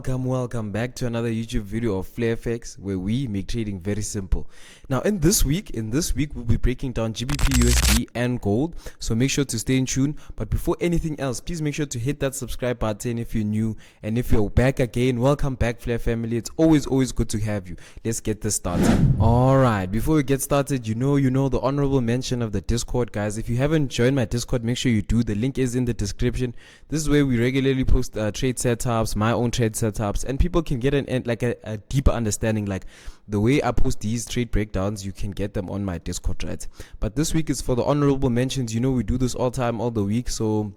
welcome back to another YouTube video of FlareFX, where we make trading very simple. Now in this week we'll be breaking down GBPUSD and gold, so make sure to stay in tune. But before anything else, please make sure to hit that subscribe button if you're new, and if you're back again, welcome back, Flare family. It's always good to have you. Let's get this started. Alright, before we get started, you know the honorable mention of the Discord, guys. If you haven't joined my Discord, make sure you do. The link is in the description. This is where we regularly post trade setups, my own trade setups, and people can get a deeper understanding. Like the way I post these trade breakdowns, you can get them on my Discord, right? But this week is for the honorable mentions. We do this all the week. So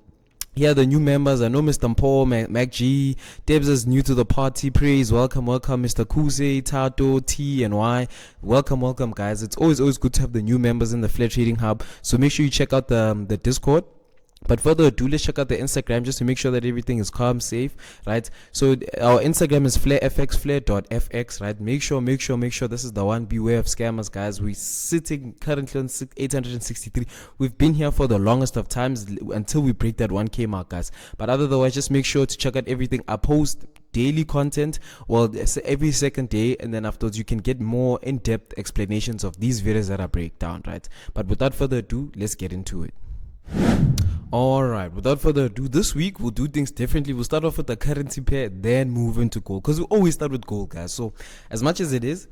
here the new members. I know Mr. Paul, Mac G, Debs is new to the party. Praise, welcome, Mr. Kuse, Tato, T, and Y. Welcome, guys. It's always good to have the new members in the Flare Trading Hub. So make sure you check out the Discord. But further ado, let's check out the Instagram just to make sure that everything is calm, safe, right? So our Instagram is FlareFX, flare.fx, right? Make sure this is the one. Beware of scammers, guys. We're sitting currently on 863. We've been here for the longest of times until we break that 1K mark, guys. But otherwise, just make sure to check out everything. I post daily content, well, every second day, and then afterwards you can get more in-depth explanations of these videos that I break down, right? But without further ado, let's get into it. Alright, without further ado, this week we'll do things differently. We'll start off with the currency pair, then move into gold, because we always start with gold, guys. So as much as it is,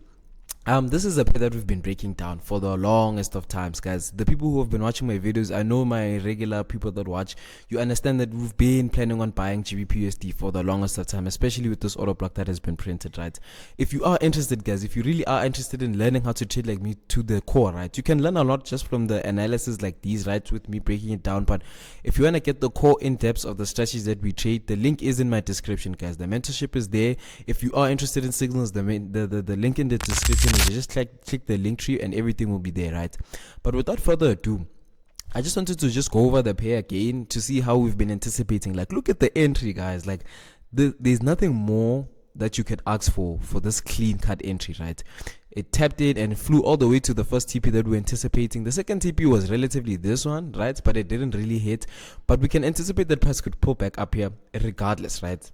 this is a pair that we've been breaking down for the longest of times, guys. The people who have been watching my videos, I know my regular people that watch, you understand that we've been planning on buying GBPUSD for the longest of time, especially with this order block that has been printed, right? If you are interested, guys, if you really are interested in learning how to trade like me to the core, right, you can learn a lot just from the analysis like these, right, with me breaking it down. But if you want to get the core in-depth of the strategies that we trade, the link is in my description, guys. The mentorship is there. If you are interested in signals, the link in the description, you just click the link tree and everything will be there, right? But without further ado, I just wanted to just go over the pair again to see how we've been anticipating. Like, look at the entry, guys. Like, there's nothing more that you could ask for this clean cut entry, right? It tapped in and flew all the way to the first TP that we're anticipating. The second TP was relatively this one, right? But it didn't really hit. But we can anticipate that price could pull back up here regardless, right?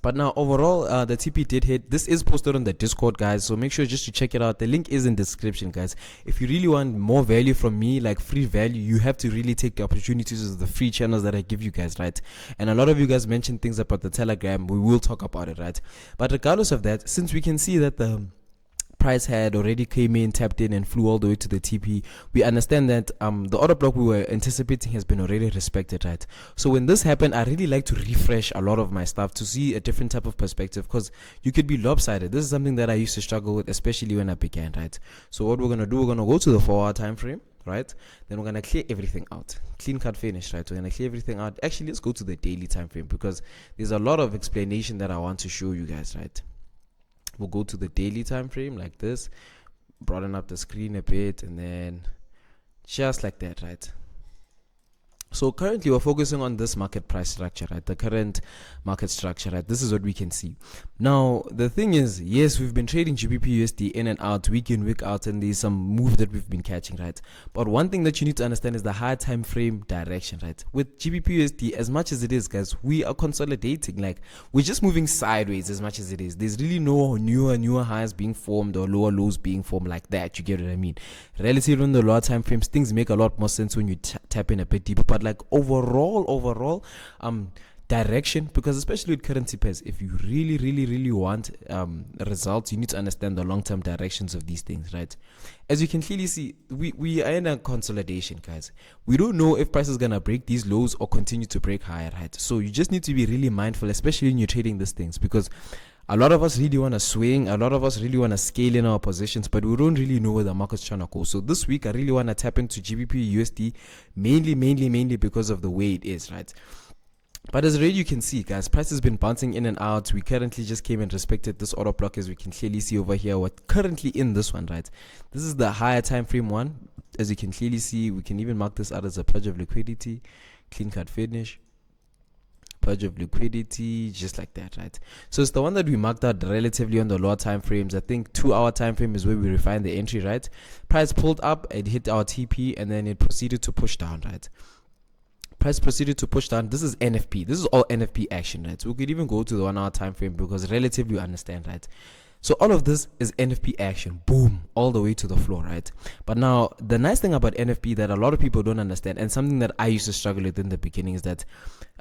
But now overall, the TP did hit. This is posted on the Discord, guys, so make sure just to check it out. The link is in the description, guys. If you really want more value from me, like free value, you have to really take the opportunities of the free channels that I give you guys, right? And a lot of you guys mentioned things about the Telegram. We will talk about it, right? But regardless of that, since we can see that the price had already came in, tapped in, and flew all the way to the TP, we understand that the order block we were anticipating has been already respected, right? So when this happened, I really like to refresh a lot of my stuff to see a different type of perspective, because you could be lopsided. This is something that I used to struggle with, especially when I began, right? So what we're gonna do, we're gonna go to the 4-hour time frame, right? Then we're gonna clear everything out. Clean cut finish, right? We're gonna clear everything out. Actually, let's go to the daily time frame, because there's a lot of explanation that I want to show you guys, right? We'll go to the daily time frame like this, broaden up the screen a bit, and then just like that, right? So currently we're focusing on this market price structure, right? The current market structure, right? This is what we can see. Now the thing is, yes, we've been trading GBPUSD in and out, week in, week out, and there's some move that we've been catching, right? But one thing that you need to understand is the high time frame direction, right? With GBPUSD, as much as it is, guys, we are consolidating. Like, we're just moving sideways as much as it is. There's really no newer highs being formed or lower lows being formed like that. You get what I mean? Relative on the lower time frames, things make a lot more sense when you tap in a bit deeper. But like overall direction, because especially with currency pairs, if you really want results, you need to understand the long-term directions of these things, right? As you can clearly see, we are in a consolidation, guys. We don't know if price is gonna break these lows or continue to break higher, right? So you just need to be really mindful, especially when you're trading these things, because a lot of us really want to swing, a lot of us really want to scale in our positions, but we don't really know where the market's trying to go. So this week, I really want to tap into GBPUSD, mainly because of the way it is, right? But as already you can see, guys, price has been bouncing in and out. We currently just came and respected this order block, as we can clearly see over here. We're currently in this one, right? This is the higher time frame one. As you can clearly see, we can even mark this out as a purge of liquidity, clean cut finish, purge of liquidity, just like that, right? So it's the one that we marked out relatively on the lower time frames. I think 2-hour time frame is where we refine the entry, right? Price pulled up, it hit our TP, and then it proceeded to push down, right? Price proceeded to push down. This is NFP. This is all NFP action, right? So we could even go to the 1 hour time frame because relatively you understand, right? So all of this is NFP action, boom, all the way to the floor, right? But now the nice thing about NFP that a lot of people don't understand, and something that I used to struggle with in the beginning, is that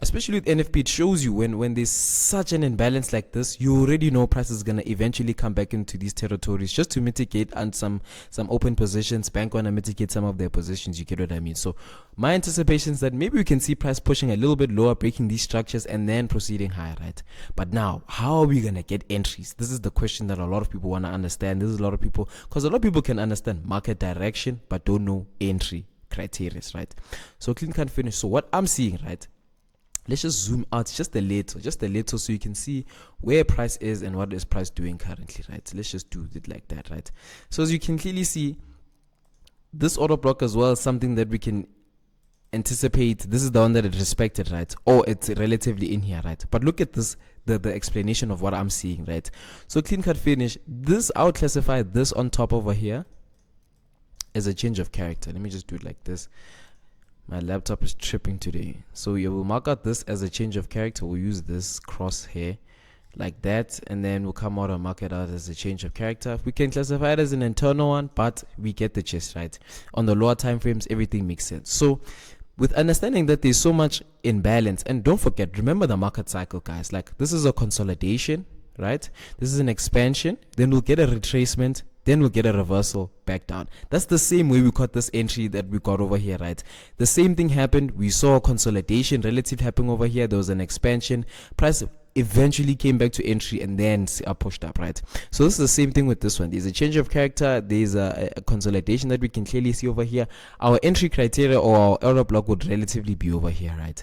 especially with NFP, it shows you when there's such an imbalance like this, you already know price is gonna eventually come back into these territories just to mitigate and some open positions. Bank wanna mitigate some of their positions. You get what I mean? So my anticipation is that maybe we can see price pushing a little bit lower, breaking these structures, and then proceeding higher, right? But now, how are we gonna get entries? This is the question that a lot of people want to understand. This is a lot of people, because a lot of people can understand market direction but don't know entry criteria, right? So clean can't finish. So what I'm seeing, right, let's just zoom out just a little so you can see where price is and what is price doing currently, right? Let's just do it like that, right? So as you can clearly see, this order block as well is something that we can anticipate. This is the one that is respected, right? Or it's relatively in here, right? But look at this, the explanation of what I'm seeing, right? So clean cut finish, this, I would classify this on top over here as a change of character. Let me just do it like this. My laptop is tripping today. So you will mark out this as a change of character. We'll use this crosshair like that, and then we'll come out and mark it out as a change of character. We can classify it as an internal one, but we get the gist, right? On the lower time frames, everything makes sense. So with understanding that there's so much imbalance, and don't forget, remember the market cycle, guys. Like, this is a consolidation, right? This is an expansion, then we'll get a retracement, then we'll get a reversal back down. That's the same way we got this entry that we got over here, right? The same thing happened. We saw a consolidation relative happening over here. There was an expansion. Price eventually came back to entry and then pushed up, right? So this is the same thing with this one. There's a change of character. There's a consolidation that we can clearly see over here. Our entry criteria or our error block would relatively be over here, right?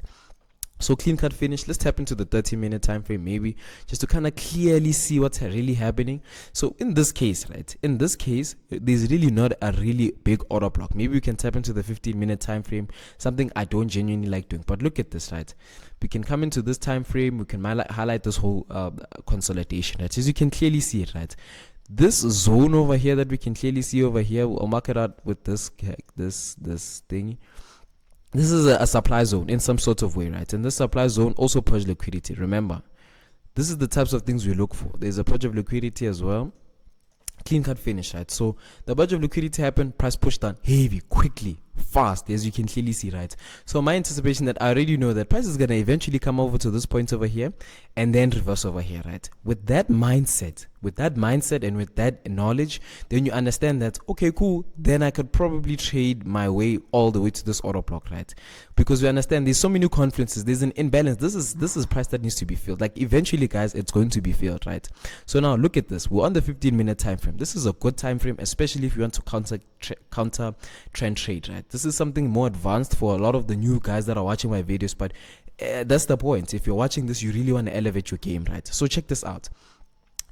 So clean cut finish. Let's tap into the 30-minute time frame, maybe, just to kind of clearly see what's really happening. So in this case, right, in this case, there's really not a really big order block. Maybe we can tap into the 15-minute time frame, something I don't genuinely like doing. But look at this, right? We can come into this time frame. We can highlight this whole consolidation, right? As you can clearly see it, right? This zone over here that we can clearly see over here, we'll mark it out with this thing. This is a supply zone in some sort of way, right? And this supply zone also purge liquidity. Remember, this is the types of things we look for. There's a purge of liquidity as well. Clean cut finish, right? So the purge of liquidity happened, price pushed down heavy, quickly, fast, as you can clearly see, right? So my anticipation that I already know that price is going to eventually come over to this point over here and then reverse over here, right? With that mindset and with that knowledge, then you understand that, okay, cool, then I could probably trade my way all the way to this order block, right? Because we understand there's so many confluences, there's an imbalance. This is price that needs to be filled. Like, eventually, guys, it's going to be filled, right? So now look at this. We're on the 15-minute time frame. This is a good time frame, especially if you want to counter trend trade, right? This is something more advanced for a lot of the new guys that are watching my videos, but that's the point. If you're watching this, you really want to elevate your game, right? So check this out.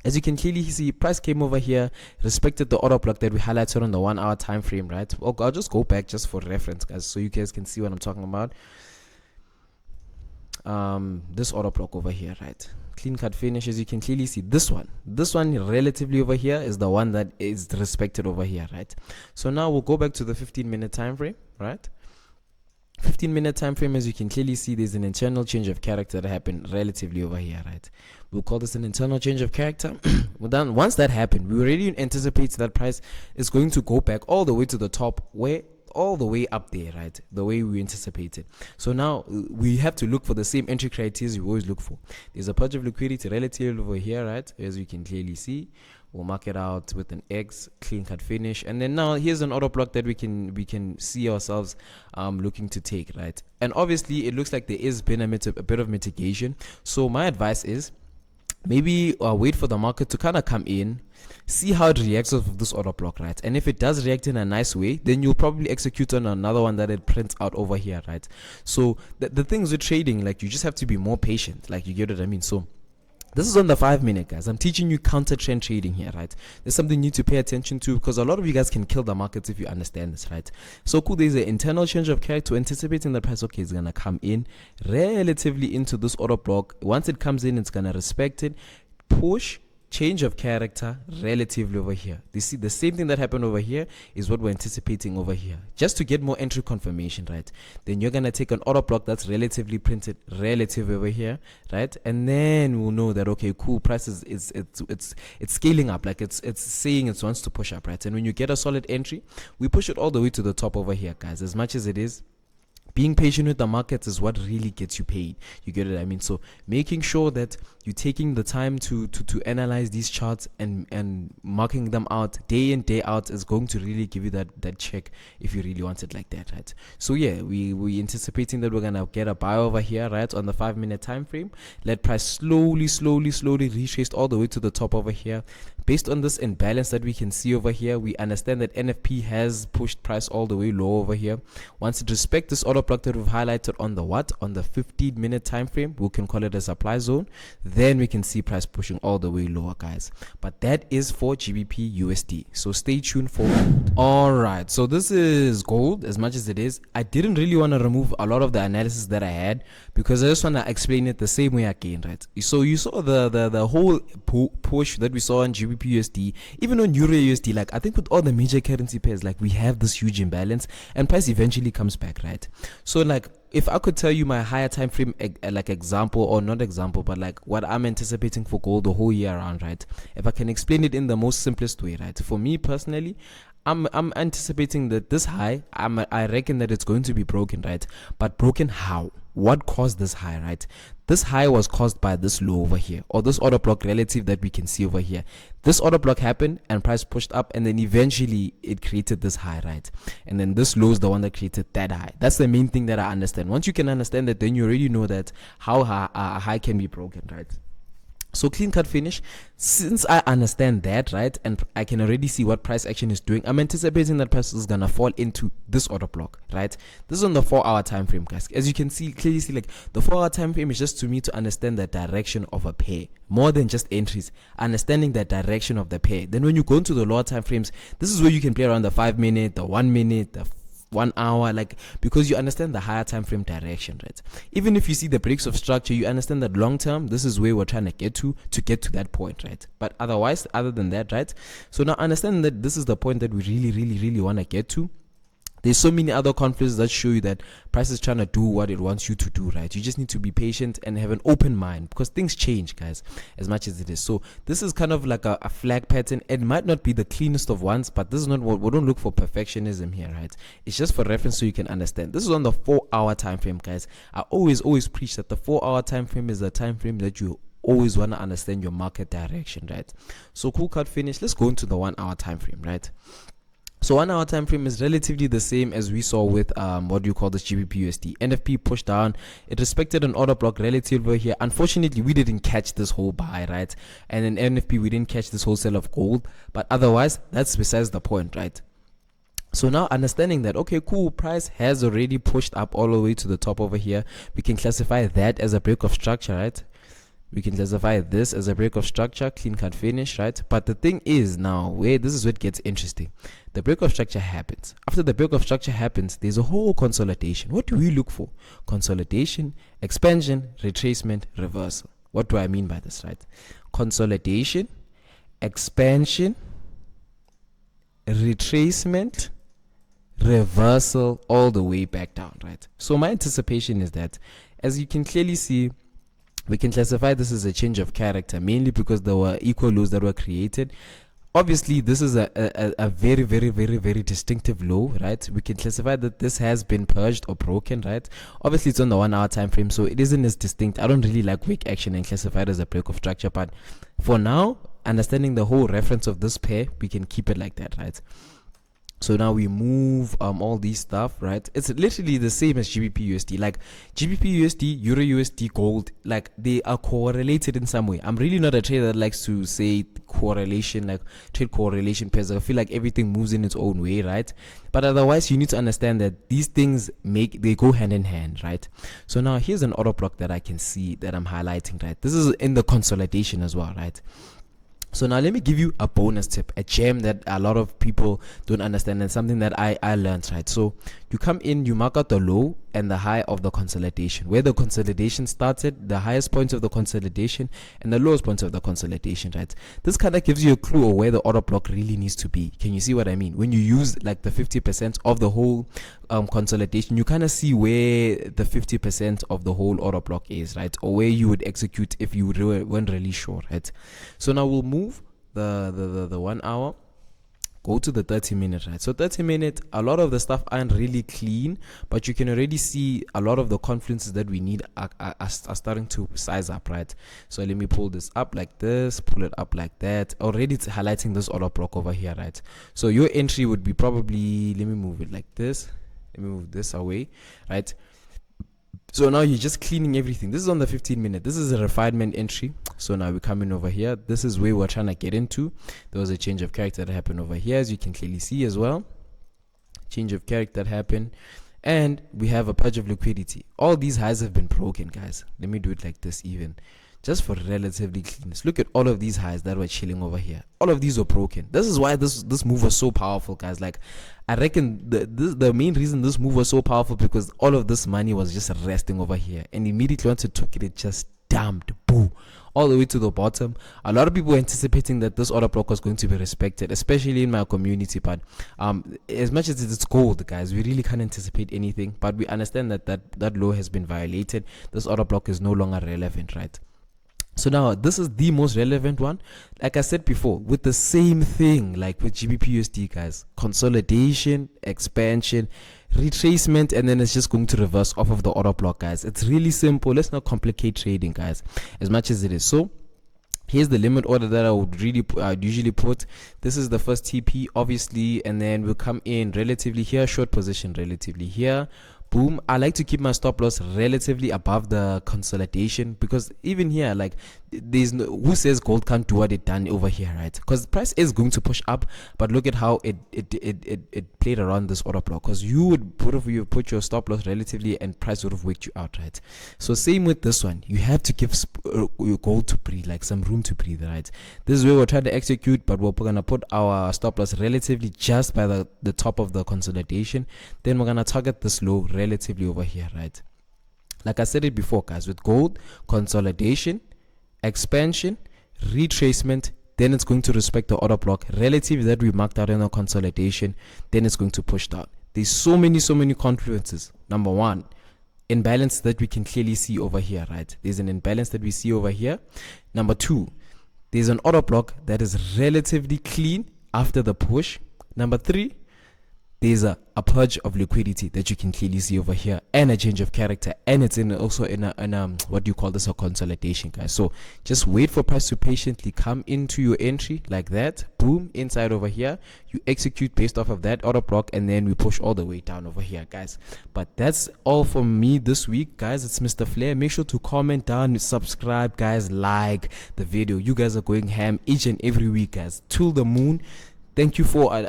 As you can clearly see, price came over here, respected the order block that we highlighted on the 1 hour time frame, right? I'll just go back just for reference, guys, so you guys can see what I'm talking about. This order block over here, right? Clean cut finish. As you can clearly see, this one relatively over here is the one that is respected over here, right? So now we'll go back to the 15-minute time frame, right? 15-minute time frame. As you can clearly see, there's an internal change of character that happened relatively over here, right? We'll call this an internal change of character. Well, then once that happened, we already anticipate that price is going to go back all the way to the top, all the way up there, right? The way we anticipated. So now we have to look for the same entry criteria we always look for. There's a purge of liquidity relative over here, right? As you can clearly see, we'll mark it out with an X, clean cut finish, and then now here's an order block that we can see ourselves looking to take, right? And obviously it looks like there is been a bit of mitigation. So my advice is, maybe wait for the market to kind of come in, see how it reacts off of this order block, right? And if it does react in a nice way, then you'll probably execute on another one that it prints out over here, right? So the things with trading, like, you just have to be more patient, like, you get what I mean? So this is on the 5-minute, guys. I'm teaching you counter trend trading here, right? There's something you need to pay attention to, because a lot of you guys can kill the markets if you understand this, right? So cool, there's an internal change of character, anticipating the price, okay, it's going to come in relatively into this order block. Once it comes in, it's going to respect it, push change of character relatively over here. You see the same thing that happened over here is what we're anticipating over here. Just to get more entry confirmation, right? Then you're gonna take an order block that's relatively printed relative over here, right? And then we'll know that okay, cool, price is it's scaling up, like it's saying it wants to push up, right? And when you get a solid entry, we push it all the way to the top over here, guys. As much as it is, being patient with the markets is what really gets you paid. You get what I mean? So making sure that you're taking the time to analyze these charts and marking them out day in day out is going to really give you that check if you really want it like that, right? So yeah, we anticipating that we're gonna get a buy over here, right, on the 5-minute time frame. Let price slowly retrace all the way to the top over here. Based on this imbalance that we can see over here, we understand that NFP has pushed price all the way low over here. Once it respects this order block that we've highlighted on the on the 15-minute time frame, we can call it a supply zone, then we can see price pushing all the way lower, guys. But that is for GBPUSD, so stay tuned for gold. All right, so this is gold. As much as it is, I didn't really want to remove a lot of the analysis that I had because I just want to explain it the same way again, right? So you saw the whole push that we saw on GBPUSD, even on EURUSD. Like I think with all the major currency pairs, like we have this huge imbalance and price eventually comes back, right? So like if I could tell you my higher time frame like example, or not example, but like what I'm anticipating for gold the whole year around, right? If I can explain it in the most simplest way, right? For me personally, I'm anticipating that this high, I reckon that it's going to be broken, right? But broken how? What caused this high, right? This high was caused by this low over here, or this order block relative that we can see over here. This order block happened and price pushed up, and then eventually it created this high, right? And then this low is the one that created that high. That's the main thing that I understand. Once you can understand that, then you already know that how a high can be broken, right? So clean cut finish. Since I understand that, right, and I can already see what price action is doing, I'm anticipating that price is gonna fall into this order block, right? This is on the 4-hour time frame, guys. As you can clearly see, like the 4-hour time frame is just to me to understand the direction of a pair more than just entries. Understanding the direction of the pair. Then when you go into the lower time frames, this is where you can play around the 5-minute, the 1-minute, the 1 hour, like, because you understand the higher time frame direction, right? Even if you see the breaks of structure, you understand that long term, this is where we're trying to get to that point, right? But otherwise, other than that, right? So now understanding that this is the point that we really want to get to. There's so many other conflicts that show you that price is trying to do what it wants you to do, right? You just need to be patient and have an open mind because things change, guys, as much as it is. So this is kind of like a flag pattern. It might not be the cleanest of ones, but this is not what we don't look for perfectionism here, right? It's just for reference so you can understand. This is on the 4-hour time frame, guys. I always preach that the 4-hour time frame is the time frame that you always want to understand your market direction, right? So cool cut finish. Let's go into the 1-hour time frame, right? So 1-hour time frame is relatively the same as we saw with what you call this GBPUSD. NFP pushed down. It respected an order block relative over here. Unfortunately, we didn't catch this whole buy, right? And in NFP, we didn't catch this whole sell of gold. But otherwise, that's besides the point, right? So now understanding that, okay, cool, price has already pushed up all the way to the top over here. We can classify that as a break of structure, right? We can classify this as a break of structure, clean cut finish, right? But the thing is now, this is where it gets interesting. The break of structure happens. After the break of structure happens, there's a whole consolidation. What do we look for? Consolidation, expansion, retracement, reversal. What do I mean by this, right? Consolidation, expansion, retracement, reversal, all the way back down, right? So my anticipation is that, as you can clearly see, we can classify this as a change of character, mainly because there were equal lows that were created. Obviously, this is a very distinctive low, right? We can classify that this has been purged or broken, right? Obviously, it's on the 1-hour time frame, so it isn't as distinct. I don't really like wick action and classify it as a break of structure, but for now, understanding the whole reference of this pair, we can keep it like that, right? So now we move all these stuff, right? It's literally the same as GBPUSD. Like GBPUSD, EURUSD, gold, like they are correlated in some way. I'm really not a trader that likes to say correlation, like trade correlation pairs. I feel like everything moves in its own way, right? But otherwise, you need to understand that these things they go hand in hand, right? So now here's an order block that I can see that I'm highlighting, right? This is in the consolidation as well, right? So now let me give you a bonus tip, a gem that a lot of people don't understand and something that I learned, right? So you come in, you mark out the low, and the high of the consolidation, where the consolidation started, the highest points of the consolidation and the lowest points of the consolidation, right? This kind of gives you a clue of where the order block really needs to be. Can you see what I mean? When you use like the 50% of the whole consolidation, you kind of see where the 50% of the whole order block is, right? Or where you would execute if you weren't really sure, right? So now we'll move the 1 hour, go to the 30-minute, right? So 30-minute, a lot of the stuff aren't really clean, but you can already see a lot of the confluences that we need are starting to size up, right? So let me pull this up like this, pull it up like that. Already it's highlighting this order block over here, right? So your entry would be probably, let me move it like this, let me move this away, right? So now you're just cleaning everything. This is on the 15-minute. This is a refinement entry. So now we're coming over here. This is where we're trying to get into. There was a change of character that happened over here, as you can clearly see as well. Change of character that happened. And we have a purge of liquidity. All these highs have been broken, guys. Let me do it like this even. Just for relatively cleanness. Look at all of these highs that were chilling over here. All of these were broken. This is why this move was so powerful, guys. Like, I reckon the main reason this move was so powerful because all of this money was just resting over here. And immediately once it took it, it just dumped. Boo. All the way to the bottom. A lot of people were anticipating that this order block was going to be respected, especially in my community. But as much as it's gold, guys, we really can't anticipate anything. But we understand that low has been violated. This order block is no longer relevant, right? So now this is the most relevant one. Like I said before, with the same thing like with GBPUSD, guys, consolidation, expansion, retracement, and then it's just going to reverse off of the order block, guys. It's really simple. Let's not complicate trading, guys, as much as it is. So here's the limit order that I would usually put. This is the first TP, obviously, and then we'll come in relatively here, short position relatively here. Boom. I like to keep my stop loss relatively above the consolidation because even here, like, there's no, who says gold can't do what it done over here, right? Because price is going to push up, but look at how it played around this order block. Because you put your stop loss relatively, and price would have waked you out, right? So same with this one. You have to give your gold to breathe, like some room to breathe, right? This is where we're trying to execute, but we're gonna put our stop loss relatively just by the top of the consolidation. Then we're gonna target this low relatively over here, right? Like I said it before, guys, with gold, consolidation, expansion, retracement, then it's going to respect the order block relative that we marked out in the consolidation, then it's going to push down. There's so many confluences. Number one, imbalance that we can clearly see over here, right? There's an imbalance that we see over here. Number two, there's an order block that is relatively clean after the push. Number three, there's a purge of liquidity that you can clearly see over here, and a change of character, and it's also in what do you call this, a consolidation, guys. So just wait for price to patiently come into your entry like that. Boom, inside over here, you execute based off of that order block, and then we push all the way down over here, guys. But that's all from me this week, guys. It's Mr. Flair. Make sure to comment down, subscribe, guys, like the video. You guys are going ham each and every week, guys, till the moon. Thank you for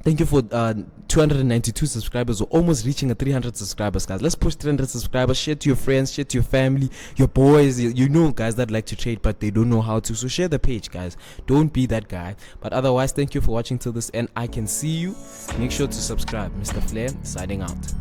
Thank you for 292 subscribers. We're almost reaching 300 subscribers, guys. Let's push 300 subscribers. Share to your friends, share to your family, your boys. You know, guys that like to trade, but they don't know how to. So share the page, guys. Don't be that guy. But otherwise, thank you for watching till this end. I can see you. Make sure to subscribe. Mr. Flair, signing out.